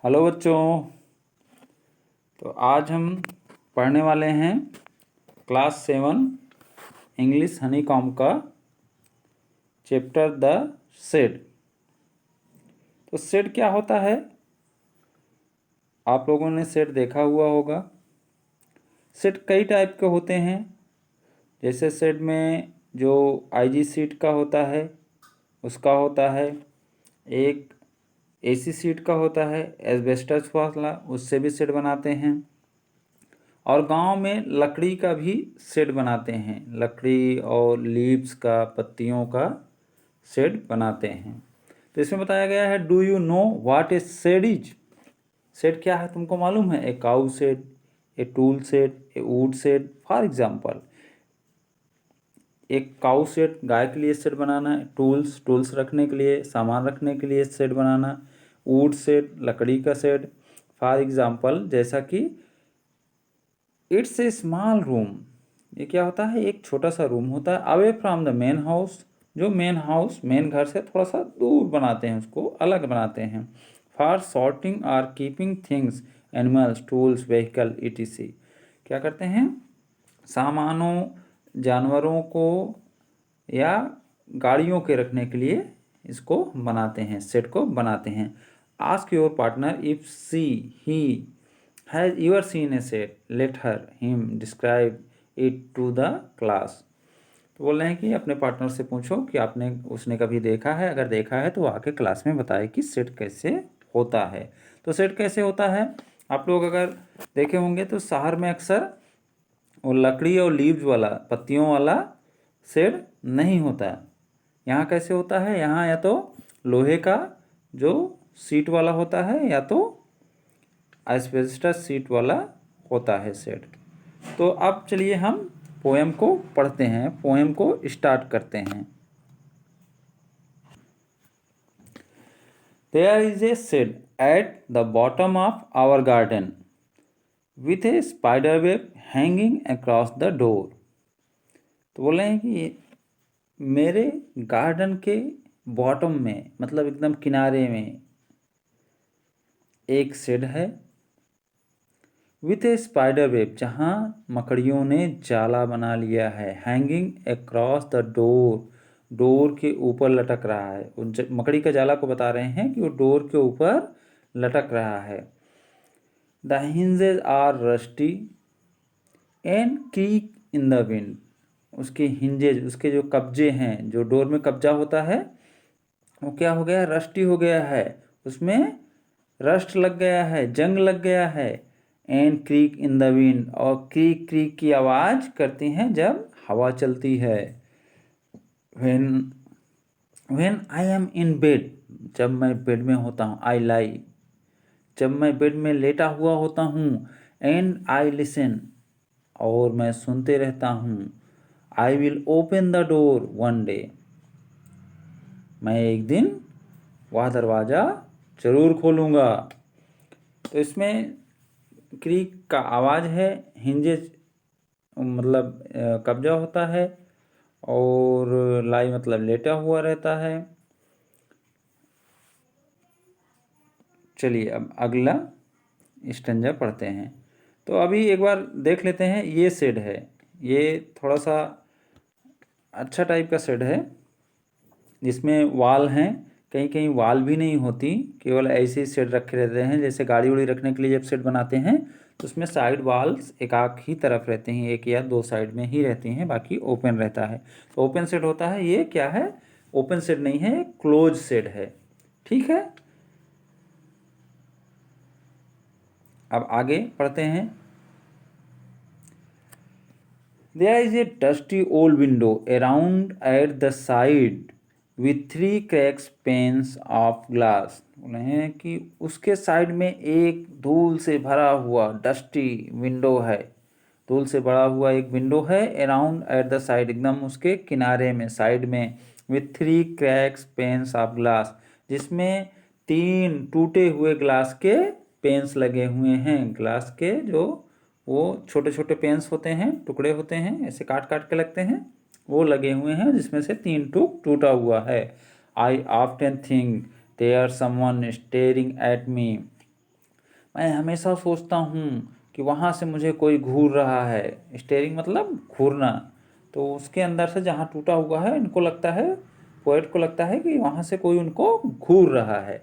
Hello बच्चों। तो आज हम पढ़ने वाले हैं क्लास 7 इंग्लिश हनीकॉम्ब का चैप्टर द शेड। तो शेड क्या होता है? आप लोगों ने शेड देखा हुआ होगा। शेड कई टाइप के होते हैं। जैसे शेड में जो आईजी सीट का होता है उसका होता है, एक एसी सीट का होता है एस्बेस्टस वाला, उससे भी शेड बनाते हैं। और गांव में लकड़ी का भी शेड बनाते हैं, लकड़ी और लीव्स का, पत्तियों का शेड बनाते हैं। तो इसमें बताया गया है, do you know what a shed is? Shed क्या है तुमको मालूम है? A cow shed, a tool shed, a wood shed. For example, एक काउ शेड गाय के लिए शेड बनाना है, टूल्स रखने के लिए, सामान रखने के लिए शेड बनाना, वुड शेड लकड़ी का शेड। फॉर एग्जाम्पल, जैसा कि इट्स ए स्मॉल रूम, ये क्या होता है? एक छोटा सा रूम होता है। Away from the main house, जो मेन घर से थोड़ा सा दूर बनाते हैं, उसको अलग बनाते हैं। For sorting or keeping things, animals, tools, vehicle etc, क्या करते हैं? सामानों, जानवरों को या गाड़ियों के रखने के लिए इसको बनाते हैं, सेट को बनाते हैं। Ask your partner if she he has ever seen a set, let her him describe it to the class। तो बोल रहे हैं कि अपने पार्टनर से पूछो कि उसने कभी देखा है, अगर देखा है तो आके क्लास में बताए कि सेट कैसे होता है। तो सेट कैसे होता है, आप लोग अगर देखे होंगे तो शहर में अक्सर वो लकड़ी और लीव्स वाला, पत्तियों वाला शेड नहीं होता। यहाँ कैसे होता है? यहाँ या तो लोहे का जो सीट वाला होता है या तो एस्बेस्टस सीट वाला होता है शेड। तो अब चलिए हम पोएम को पढ़ते हैं, पोएम को स्टार्ट करते हैं। There is a shed at the bottom of our garden with a spider web hanging across the door। तो बोल रहे हैं कि मेरे गार्डन के बॉटम में, मतलब एकदम किनारे में एक शेड है, विथ ए स्पाइडर वेब, जहाँ मकड़ियों ने जाला बना लिया है। Hanging across the door, door के ऊपर लटक रहा है। मकड़ी का जाला को बता रहे हैं कि वो डोर के ऊपर लटक रहा है। The hinges are rusty and creak in the wind, उसके हिंजेज, उसके जो कब्जे हैं, जो डोर में कब्जा होता है, वो क्या हो गया? रस्टी हो गया है, उसमें रस्ट लग गया है, जंग लग गया है। And creak in the wind, और क्रीक क्रीक की आवाज़ करती हैं जब हवा चलती है। When I am in bed, जब मैं बेड में होता हूँ। आई लाई, जब मैं बेड में लेटा हुआ होता हूँ। एंड आई लिसन, और मैं सुनते रहता हूँ। I will open the door one day, मैं एक दिन वह दरवाज़ा ज़रूर खोलूँगा। तो इसमें क्रीक का आवाज़ है, हिंजेज मतलब कब्जा होता है, और लाई मतलब लेटा हुआ रहता है। चलिए अब अगला स्टेंजा पढ़ते हैं। तो अभी एक बार देख लेते हैं, ये शेड है, ये थोड़ा सा अच्छा टाइप का शेड है, जिसमें वाल हैं, कहीं कहीं वाल भी नहीं होती, केवल ऐसे ही शेड रखे रहते हैं। जैसे गाड़ी उड़ी रखने के लिए जब शेड बनाते हैं तो उसमें साइड वाल्स एक आख ही तरफ रहते हैं, एक या दो साइड में ही रहती हैं, बाकी ओपन रहता है। तो ओपन शेड होता है। ये क्या है? ओपन शेड नहीं है, क्लोज शेड है। ठीक है, अब आगे पढ़ते हैं। There is a dusty old window around at the side with 3 cracks panes of glass। बोले हैं कि उसके साइड में एक धूल से भरा हुआ डस्टी विंडो है, धूल से भरा हुआ एक विंडो है। अराउंड एट द साइड, एकदम उसके किनारे में, साइड में। With 3 cracks panes of glass, जिसमें 3 टूटे हुए ग्लास के पेन्स लगे हुए हैं। ग्लास के जो वो छोटे छोटे पेन्स होते हैं, टुकड़े होते हैं, ऐसे काट काट के लगते हैं, वो लगे हुए हैं, जिसमें से 3 टूक टूटा हुआ है। I often think there someone staring at me, मैं हमेशा सोचता हूँ कि वहाँ से मुझे कोई घूर रहा है। स्टेयरिंग मतलब घूरना। तो उसके अंदर से जहाँ टूटा हुआ है, इनको लगता है, पोएट को लगता है कि वहाँ से कोई उनको घूर रहा है।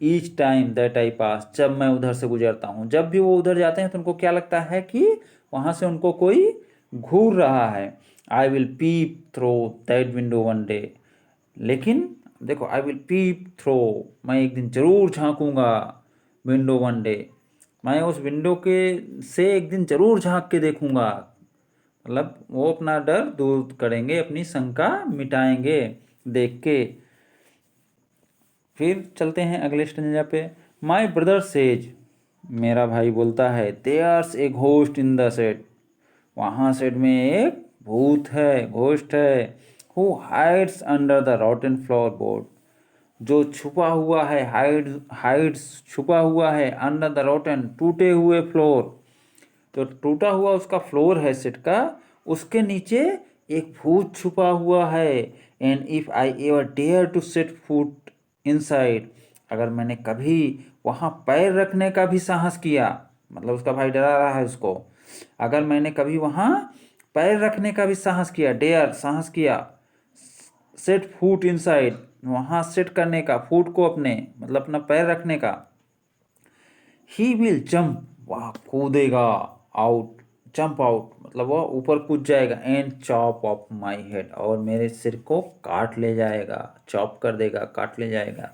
ईच टाइम दैट आई पास, जब मैं उधर से गुजरता हूँ, जब भी वो उधर जाते हैं तो उनको क्या लगता है कि वहाँ से उनको कोई घूर रहा है। I will peep through that window one day. लेकिन देखो, आई विल पीप थ्रो, मैं एक दिन जरूर झांकूंगा विंडो वन डे, मैं उस विंडो के से एक दिन जरूर झांक के देखूंगा। मतलब वो अपना डर दूर करेंगे, अपनी शंका मिटाएंगे देख के। फिर चलते हैं अगले स्टेंजा पे। माई ब्रदर सेज, मेरा भाई बोलता है, there's a ghost in the shed, वहाँ सेट में एक भूत है, घोस्ट है। Who hides under the rotten floor board, जो छुपा हुआ है, हाइड्स छुपा हुआ है, अंडर द रॉटन टूटे हुए फ्लोर, तो टूटा हुआ उसका फ्लोर है सेट का, उसके नीचे एक भूत छुपा हुआ है। And if I ever dare to set foot inside, अगर मैंने कभी वहाँ पैर रखने का भी साहस किया, मतलब उसका भाई डरा रहा है उसको, अगर मैंने कभी वहाँ पैर रखने का भी साहस किया, डेयर साहस किया, सेट फुट इनसाइड वहाँ सेट करने का, फुट को अपने मतलब अपना पैर रखने का, ही विल जंप, वह कूदेगा, आउट, जंप आउट मतलब वह ऊपर कूद जाएगा, and chop of my head, और मेरे सिर को काट ले जाएगा, चॉप कर देगा, काट ले जाएगा।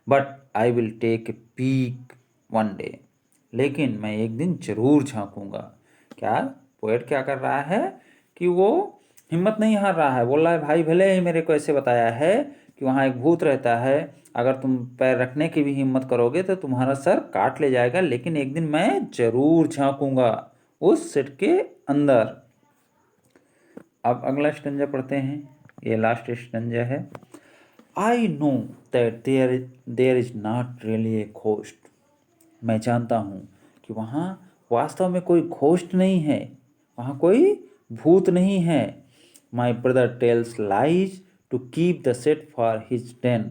But I will take a peek one day, लेकिन मैं एक दिन जरूर झांकूंगा। क्या पोएट क्या कर रहा है कि वो हिम्मत नहीं हार रहा है, बोल रहा है भाई भले ही मेरे को ऐसे बताया है कि वहाँ एक भूत रहता है, अगर तुम पैर रखने की भी हिम्मत करोगे तो तुम्हारा सर काट ले जाएगा, लेकिन एक दिन मैं जरूर झांकूंगा उस सेट के अंदर। अब अगला स्टंजा पढ़ते हैं, ये लास्ट स्टंजा है। I know that there is not really a ghost, मैं जानता हूँ कि वहाँ वास्तव में कोई घोस्ट नहीं है, वहाँ कोई भूत नहीं है। My brother tells lies to keep the shed for his den,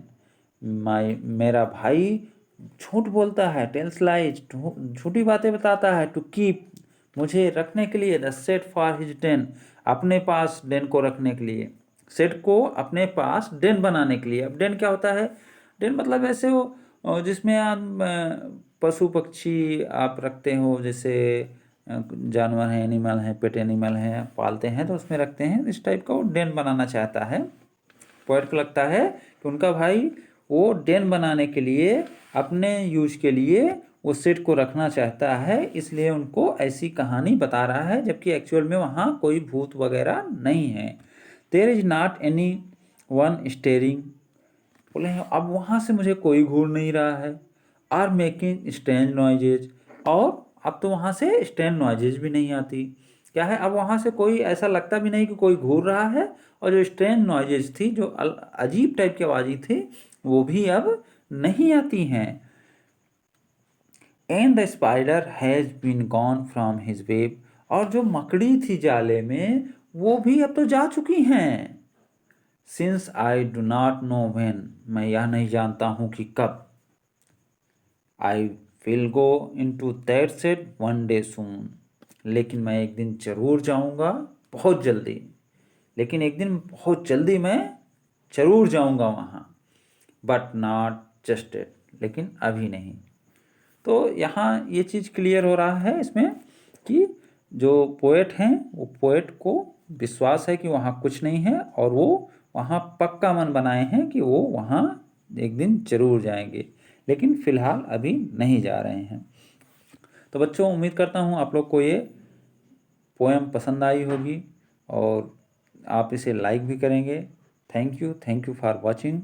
मेरा भाई झूठ बोलता है, टेल्स लाइज झूठी बातें बताता है, टू कीप मुझे रखने के लिए, the shed for his Dane अपने पास डेन को रखने के लिए, सेट को अपने पास डेन बनाने के लिए। अब डेन क्या होता है? डेन मतलब ऐसे हो जिसमें आप पशु पक्षी आप रखते हो, जैसे जानवर हैं, एनिमल हैं, पेट एनिमल हैं, पालते हैं तो उसमें रखते हैं, इस टाइप का वो डेन बनाना चाहता है। पोएट को लगता है कि उनका भाई वो डेन बनाने के लिए, अपने यूज के लिए वो सेट को रखना चाहता है, इसलिए उनको ऐसी कहानी बता रहा है, जबकि एक्चुअल में वहाँ कोई भूत वगैरह नहीं है। There is not anyone staring, बोले अब वहाँ से मुझे कोई घूर नहीं रहा है, आर मेकिंग स्ट्रेंज नॉइजेज, और अब तो वहाँ से स्ट्रेंज नॉइजेज भी नहीं आती। क्या है, अब वहाँ से कोई ऐसा लगता भी नहीं कि कोई घूर रहा है, और जो स्ट्रेंज नॉइजेज थी, जो अजीब टाइप की आवाज़ें थी, वो भी अब नहीं आती हैं। And the spider has been gone from his web, और जो मकड़ी थी जाले में, वो भी अब तो जा चुकी हैं। Since I do not know when, मैं यह नहीं जानता हूँ कि कब। I will go into that set one day soon, लेकिन मैं एक दिन जरूर जाऊँगा, बहुत जल्दी, लेकिन एक दिन बहुत जल्दी मैं जरूर जाऊँगा वहाँ। बट नॉट जस्ट इट, लेकिन अभी नहीं। तो यहाँ ये चीज़ क्लियर हो रहा है इसमें कि जो पोएट हैं, वो पोएट को विश्वास है कि वहाँ कुछ नहीं है, और वो वहाँ पक्का मन बनाए हैं कि वो वहाँ एक दिन जरूर जाएंगे, लेकिन फ़िलहाल अभी नहीं जा रहे हैं। तो बच्चों, उम्मीद करता हूँ आप लोग को ये पोएम पसंद आई होगी, और आप इसे लाइक भी करेंगे। Thank you for watching.